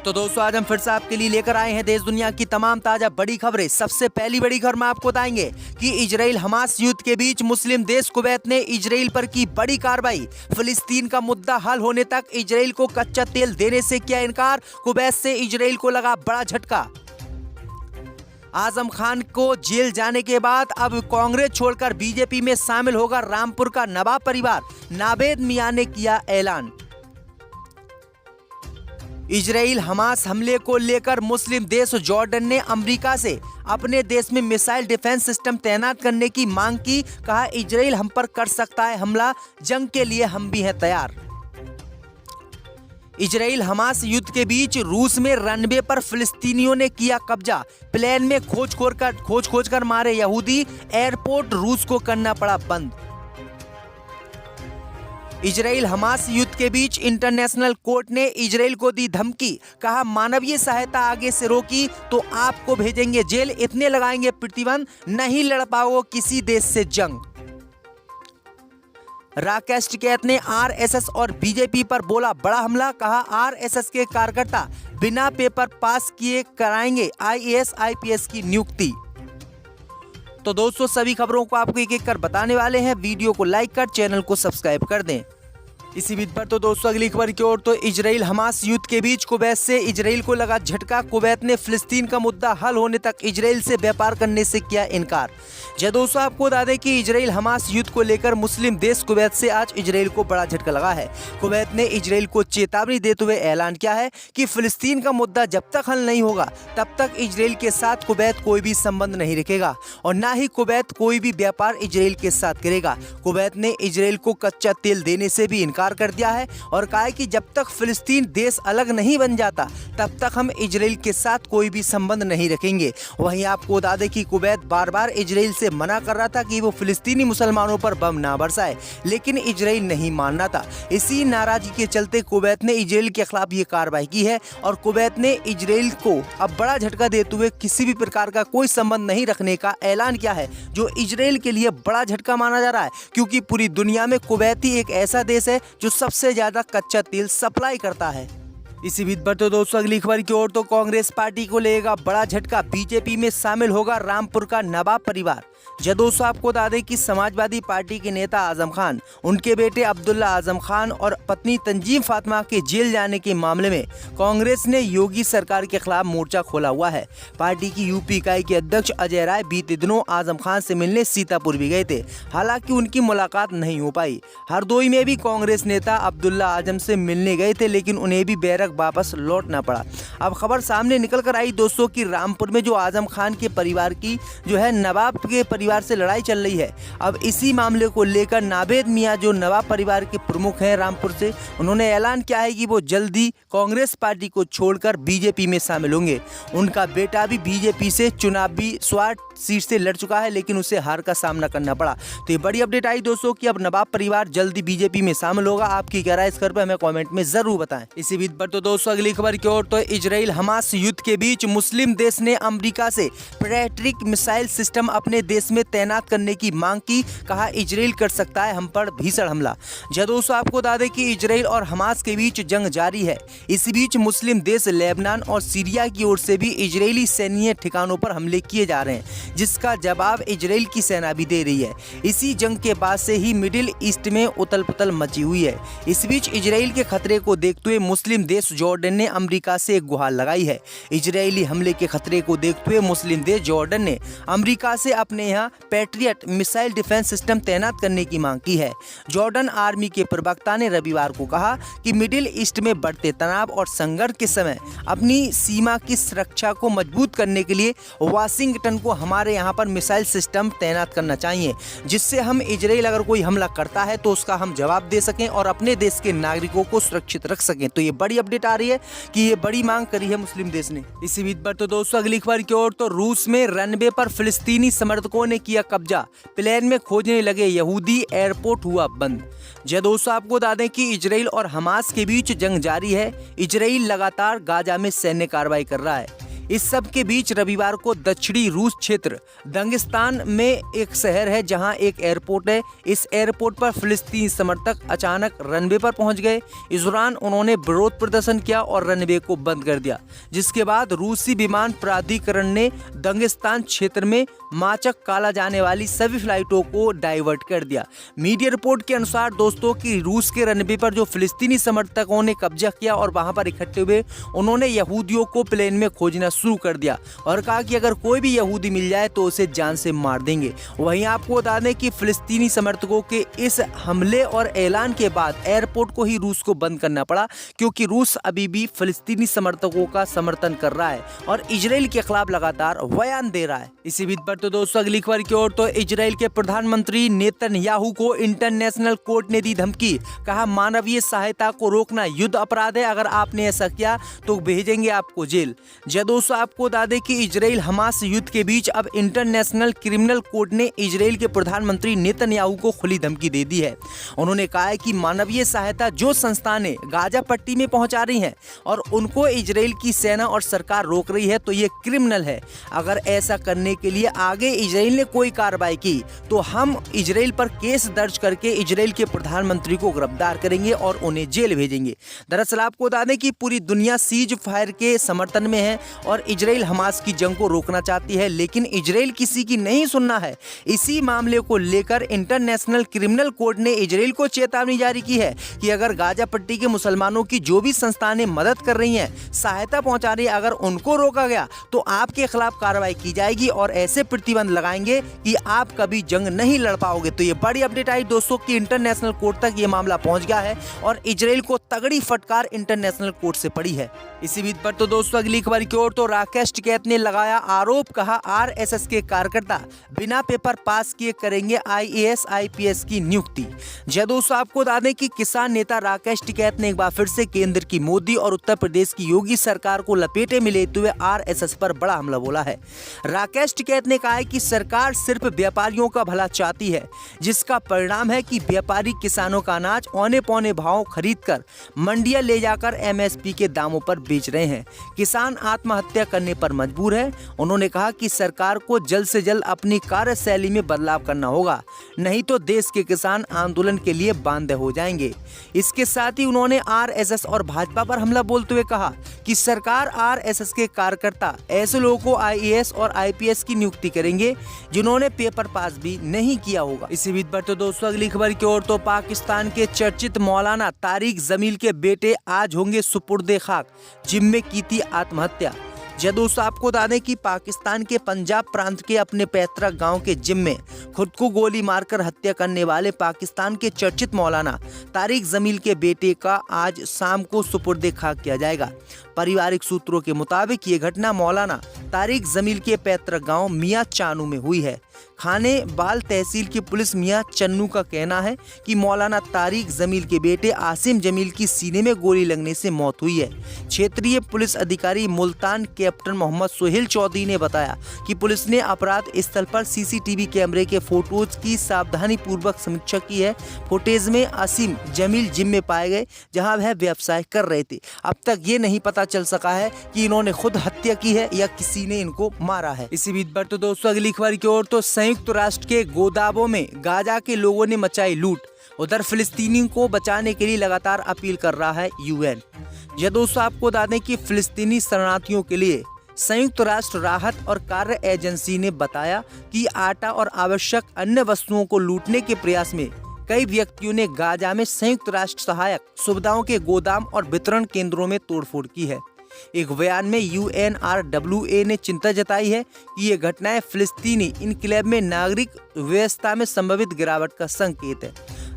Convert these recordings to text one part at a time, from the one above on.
तो दोस्तों आज हम फिर से आपके लिए लेकर आए हैं देश दुनिया की तमाम ताजा बड़ी खबरें। सबसे पहली बड़ी खबर में आपको बताएंगे कि इजराइल हमास युद्ध के बीच मुस्लिम देश कुवैत ने इजराइल पर की बड़ी कार्रवाई। फिलिस्तीन का मुद्दा हल होने तक इजराइल को कच्चा तेल देने से किया इनकार। कुवैत से इजराइल को लगा बड़ा झटका। आजम खान को जेल जाने के बाद अब कांग्रेस छोड़कर बीजेपी में शामिल होगा रामपुर का नवाब परिवार। नावेद मियां ने किया ऐलान। इजराइल हमास हमले को लेकर मुस्लिम देश जॉर्डन ने अमेरिका से अपने देश में मिसाइल डिफेंस सिस्टम तैनात करने की मांग की। कहा इजराइल हम पर कर सकता है हमला, जंग के लिए हम भी हैं तैयार। इजराइल हमास युद्ध के बीच रूस में रनवे पर फिलिस्तीनियों ने किया कब्जा। प्लेन में खोज कर मारे यहूदी। एयरपोर्ट रूस को करना पड़ा बंद। इजराइल हमास युद्ध के बीच इंटरनेशनल कोर्ट ने इजराइल को दी धमकी। कहा मानवीय सहायता आगे से रोकी तो आपको भेजेंगे जेल, इतने लगाएंगे प्रतिबंध, नहीं लड़ पाओगे किसी देश से जंग। राकेश टिकैत ने आरएसएस और बीजेपी पर बोला बड़ा हमला। कहा आरएसएस के कार्यकर्ता बिना पेपर पास किए कराएंगे आईएएस आईपीएस की नियुक्ति। तो दोस्तों सभी खबरों को आपको एक एक कर बताने वाले हैं। वीडियो को लाइक कर चैनल को सब्सक्राइब कर दें। इसी बीच पर तो दोस्तों अगली खबर की ओर तो इजराइल हमास युद्ध के बीच कुवैत से इजराइल को लगा झटका। कुवैत ने फिलिस्तीन का मुद्दा हल होने तक इजराइल से व्यापार करने से किया इनकार। जय दोस्तों आपको बता दें कि इजराइल हमास युद्ध को लेकर मुस्लिम देश कुवैत से आज इजराइल को बड़ा झटका लगा है। कुवैत ने इजराइल को चेतावनी देते हुए ऐलान किया है कि फिलिस्तीन का मुद्दा जब तक हल नहीं होगा तब तक इजराइल के साथ कुवैत कोई भी संबंध नहीं रखेगा और न ही कुवैत कोई भी व्यापार इजराइल के साथ करेगा। कुवैत ने इजराइल को कच्चा तेल देने से भी इनकार कर दिया है और कहा है कि जब तक फिलिस्तीन देश अलग नहीं बन जाता तब तक हम इजराइल के साथ कोई भी संबंध नहीं रखेंगे। वहीं आपको बता दें कि कुवैत बार बार इजराइल से मना कर रहा था कि वो फिलिस्तीनी मुसलमानों पर बम ना बरसाए, लेकिन इजराइल नहीं मान रहा था। इसी नाराजगी के चलते कुवैत ने इजराइल के खिलाफ ये कार्रवाई की है और कुवैत ने इजराइल को अब बड़ा झटका देते हुए किसी भी प्रकार का कोई संबंध नहीं रखने का ऐलान किया है, जो इजराइल के लिए बड़ा झटका माना जा रहा है क्योंकि पूरी दुनिया में कुवैत ही एक ऐसा देश है जो सबसे ज्यादा कच्चा तेल सप्लाई करता है। इसी बीच पर तो दोस्तों अगली खबर की ओर तो कांग्रेस पार्टी को लेगा बड़ा झटका। बीजेपी में शामिल होगा रामपुर का नवाब परिवार। जय दोस्तों आपको बता दें कि समाजवादी पार्टी के नेता आजम खान, उनके बेटे अब्दुल्ला आजम खान और पत्नी तंजीम फातिमा के जेल जाने के मामले में कांग्रेस ने योगी सरकार के खिलाफ मोर्चा खोला हुआ है। पार्टी की यूपी इकाई के अध्यक्ष अजय राय बीते दिनों आजम खान से मिलने सीतापुर भी गए थे, हालांकि उनकी मुलाकात नहीं हो पाई। हरदोई में भी कांग्रेस नेता अब्दुल्ला आजम से मिलने गए थे, लेकिन उन्हें भी बैरक वापस लौटना पड़ा। अब खबर सामने निकल कर आई दोस्तों की रामपुर में जो आजम खान के परिवार की जो है नवाब के परिवार से लड़ाई चल रही है। अब इसी मामले को लेकर नावेद मियां जो नवाब परिवार के प्रमुख हैं रामपुर से, उन्होंने ऐलान किया है कि वो जल्दी कांग्रेस पार्टी को छोड़कर बीजेपी में शामिल होंगे। उनका बेटा भी बीजेपी से चुनावी स्वाट सीट से लड़ चुका है, लेकिन उसे हार का सामना करना पड़ा। तो ये बड़ी अपडेट आई दोस्तों कि अब नवाब परिवार जल्दी बीजेपी में शामिल होगा। आपकी क्या राय इस खबर पर हमें कमेंट में जरूर बताएं। इसी बीच पर तो दोस्तों अगली खबर की ओर तो इजराइल हमास युद्ध के बीच मुस्लिम देश ने अमेरिका से पैट्रियट मिसाइल सिस्टम अपने देश में तैनात करने की मांग की। कहा इजराइल कर सकता है हम पर भीषण हमला। जय दोस्तों आपको बता दें कि इजराइल और हमास के बीच जंग जारी है। इसी बीच मुस्लिम देश लेबनान और सीरिया की ओर से भी इजरायली सैन्य ठिकानों पर हमले किए जा रहे हैं, जिसका जवाब इजराइल की सेना भी दे रही है। इसी जंग के बाद से ही मिडिल ईस्ट में उथल पुथल मची हुई है। इस बीच इजराइल के खतरे को देखते हुए मुस्लिम देश जॉर्डन ने अमेरिका से एक गुहार लगाई है। इजरायली हमले के खतरे को देखते हुए मुस्लिम देश जॉर्डन ने अमेरिका से अपने यहाँ पैट्रियट मिसाइल डिफेंस सिस्टम तैनात करने की मांग की है। जॉर्डन आर्मी के प्रवक्ता ने रविवार को कहा कि मिडिल ईस्ट में बढ़ते तनाव और संघर्ष के समय अपनी सीमा की सुरक्षा को मजबूत करने के लिए वाशिंगटन को हमारे यहाँ पर मिसाइल सिस्टम तैनात करना चाहिए, जिससे हम इजराइल अगर कोई हमला करता है तो उसका हम जवाब दे सकें और अपने देश के नागरिकों को सुरक्षित रख सकें। तो ये बड़ी अपडेट आ रही है कि ये बड़ी मांग करी है मुस्लिम देश ने। इसी बीच पर तो दोस्तों अगली खबर की ओर तो रूस में रनवे पर फिलिस्तीनी समर्थकों ने किया कब्जा। प्लेन में खोजने लगे यहूदी। एयरपोर्ट हुआ बंद। जय दोस्तों आपको बता दें कि इजराइल और हमास के बीच जंग जारी है। इजराइल लगातार गाजा में सैन्य कार्रवाई कर रहा है। इस सब के बीच रविवार को दक्षिणी रूस क्षेत्र दंगिस्तान में एक शहर है जहां एक एयरपोर्ट है। इस एयरपोर्ट पर फिलिस्तीनी समर्थक अचानक रनवे पर पहुंच गए। इस दौरान उन्होंने विरोध प्रदर्शन किया और रनवे को बंद कर दिया, जिसके बाद रूसी विमान प्राधिकरण ने दंगिस्तान क्षेत्र में माचक काला जाने वाली सभी फ्लाइटों को डाइवर्ट कर दिया। मीडिया रिपोर्ट के अनुसार दोस्तों की रूस के रनवे पर जो फिलिस्तीनी समर्थकों ने कब्जा किया और वहां पर इकट्ठे हुए, उन्होंने यहूदियों को प्लेन में खोजना शुरू कर दिया और कहा कि अगर कोई भी यहूदी मिल जाए तो उसे जान से मार देंगे। वहीं आपको बता दें कि फिलिस्तीनी समर्थकों के इस हमले और ऐलान के बाद एयरपोर्ट को ही रूस को बंद करना पड़ा, क्योंकि रूस अभी भी फिलिस्तीनी समर्थकों का समर्थन कर रहा है और इजराइल के खिलाफ लगातार बयान दे रहा है। इसी बीच पर तो दोस्तों अगली खबर की ओर, तो इजराइल के प्रधानमंत्री नेतन्याहू को इंटरनेशनल कोर्ट ने दी धमकी। कहा मानवीय सहायता को रोकना युद्ध अपराध है, अगर आपने ऐसा किया तो भेजेंगे आपको जेल। जय दोस्तों आपको बता दें कि इजराइल हमास युद्ध के बीच अब इंटरनेशनल क्रिमिनल कोर्ट ने इजराइल के प्रधानमंत्री नेतन्याहू को खुली धमकी दे दी है। उन्होंने कहा है कि मानवीय सहायता जो संस्थानें गाजा पट्टी में पहुंचा रही हैं और उनको इजराइल की सेना और सरकार रोक रही है तो ये क्रिमिनल है। अगर ऐसा करने के लिए आगे इजराइल ने कोई कार्रवाई की तो हम इजराइल पर केस दर्ज करके इजराइल के प्रधानमंत्री को गिरफ्तार करेंगे और उन्हें जेल भेजेंगे। दरअसल आपको बता दें कि पूरी दुनिया सीज फायर के समर्थन में है और इजराइल हमास की जंग को रोकना चाहती है, लेकिन इजराइल किसी की नहीं सुनना है। इसी मामले को लेकर इंटरनेशनल क्रिमिनल कोर्ट ने इजराइल को चेतावनी जारी की है कि अगर गाजा पट्टी के मुसलमानों की जो भी संस्थानें मदद कर रही हैं, सहायता पहुंचा रही है, अगर उनको रोका गया तो आपके खिलाफ कार्रवाई की जाएगी और ऐसे प्रतिबंध लगाएंगे कि आप कभी जंग नहीं लड़ पाओगे। तो ये बड़ी अपडेट आई दोस्तों कि इंटरनेशनल कोर्ट तक ये मामला पहुंच गया है और इजराइल को तगड़ी फटकार इंटरनेशनल कोर्ट से पड़ी है। इसी बीच पर तो दोस्तों अगली खबर की ओर, तो राकेश टिकैत ने लगाया आरोप। कहा आरएसएस के कार्यकर्ता बिना पेपर पास किए करेंगे आईएएस आईपीएस की नियुक्ति। जय दोस्तों आपको बता दें कि किसान नेता राकेश टिकैत ने एक बार फिर से केंद्र की मोदी और उत्तर प्रदेश की योगी सरकार को लपेटे में लेते हुए आरएसएस पर बड़ा हमला बोला है। राकेश टिकैत ने कहा है कि सरकार सिर्फ व्यापारियों का भला चाहती है, जिसका परिणाम है कि व्यापारी किसानों का अनाज औने पौने भाव खरीदकर मंडियां ले जाकर एमएसपी के दामों पर बेच रहे हैं। किसान आत्महत्या करने पर मजबूर है। उन्होंने कहा कि सरकार को जल्द से जल्द अपनी कार्यशैली में बदलाव करना होगा, नहीं तो देश के किसान आंदोलन के लिए बांधे हो जाएंगे। इसके साथ ही उन्होंने आरएसएस और भाजपा पर हमला बोलते हुए कहा कि सरकार आरएसएस के कार्यकर्ता ऐसे लोगों को आईएएस और आईपीएस की नियुक्ति करेंगे जिन्होंने पेपर पास भी नहीं किया होगा। इसी बीच पर तो दोस्तों अगली खबर की ओर, तो पाकिस्तान के चर्चित मौलाना तारिक जमील के बेटे आज होंगे सुपुर्दे खाक, जिम में की थी आत्महत्या। जय दोस्तों आपको बता दें कि पाकिस्तान के पंजाब प्रांत के अपने पैतृक गांव के जिम में खुद को गोली मारकर हत्या करने वाले पाकिस्तान के चर्चित मौलाना तारिक जमील के बेटे का आज शाम को सुपुर्दे खाक किया जाएगा। पारिवारिक सूत्रों के मुताबिक ये घटना मौलाना तारिक जमील के पैतृक गांव मियां चानू में हुई है। खाने बाल तहसील की पुलिस मियां चन्नू का कहना है कि मौलाना तारिक जमील के बेटे आसिम जमील की सीने में गोली लगने से मौत हुई है। क्षेत्रीय पुलिस अधिकारी मुल्तान कैप्टन मोहम्मद सोहेल चौधरी ने बताया कि पुलिस ने अपराध स्थल पर सीसीटीवी कैमरे के फोटोज की सावधानी पूर्वक समीक्षा की है। फुटेज में आसिम जमील जिम में पाए गए जहां वह व्यवसाय कर रहे थे। अब तक ये नहीं पता चल सका है कि इन्होंने खुद हत्या की है या किसी ने इनको मारा है। इसी बीच पर तो दोस्तों अगली खबर की ओर, तो संयुक्त राष्ट्र के गोदामों में गाजा के लोगों ने मचाई लूट। उधर फिलिस्तीनियों को बचाने के लिए लगातार अपील कर रहा है यूएन। यह दोस्तों आपको बता दें कि फिलिस्तीनी शरणार्थियों के लिए संयुक्त राष्ट्र राहत और कार्य एजेंसी ने बताया कि आटा और आवश्यक अन्य वस्तुओं को लूटने के प्रयास में कई व्यक्तियों ने गाजा में संयुक्त राष्ट्र सहायक सुविधाओं के गोदाम और वितरण केंद्रों में तोड़फोड़ की है। एक बयान में UNRWA ने चिंता जताई है कि ये घटनाएं फिलिस्तीनी इनकलाब में नागरिक व्यवस्था में संभावित गिरावट का संकेत है।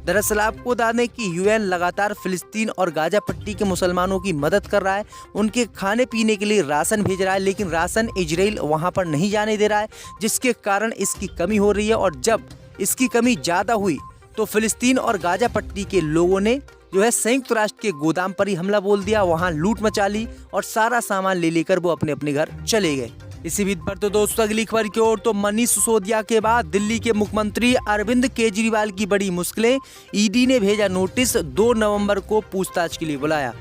दरअसल आपको बता दें कि यूएन लगातार फिलिस्तीन और गाजा पट्टी के मुसलमानों की मदद कर रहा है, उनके खाने पीने के लिए राशन भेज रहा है, लेकिन राशन इजराइल वहां पर नहीं जाने दे रहा है, जिसके कारण इसकी कमी हो रही है। और जब इसकी कमी ज़्यादा हुई तो फिलिस्तीन और गाजा पट्टी के लोगों ने जो है संयुक्त राष्ट्र के गोदाम पर ही हमला बोल दिया, वहां लूट मचा ली और सारा सामान ले लेकर वो अपने अपने घर चले गए। इसी बीच पर तो दोस्तों अगली खबर की ओर, तो मनीष सिसोदिया के बाद दिल्ली के मुख्यमंत्री अरविंद केजरीवाल की बड़ी मुश्किलें। ईडी ने भेजा नोटिस, 2 नवंबर को पूछताछ के लिए बुलाया।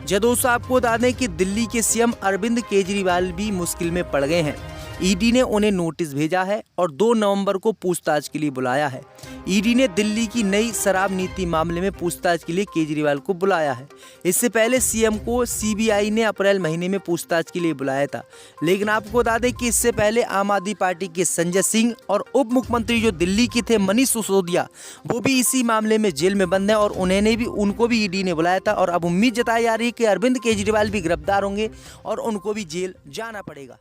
दोस्तों आपको बता दें कि दिल्ली के सीएम अरविंद केजरीवाल भी मुश्किल में पड़ गए हैं। ईडी ने उन्हें नोटिस भेजा है और 2 नवंबर को पूछताछ के लिए बुलाया है। ईडी ने दिल्ली की नई शराब नीति मामले में पूछताछ के लिए केजरीवाल को बुलाया है। इससे पहले सीएम को सीबीआई ने अप्रैल महीने में पूछताछ के लिए बुलाया था, लेकिन आपको बता दें कि इससे पहले आम आदमी पार्टी के संजय सिंह और उप मुख्यमंत्री जो दिल्ली के थे मनीष सिसोदिया, वो भी इसी मामले में जेल में बंद है और उनको भी ईडी ने बुलाया था। और अब उम्मीद जताई जा रही है कि अरविंद केजरीवाल भी गिरफ्तार होंगे और उनको भी जेल जाना पड़ेगा।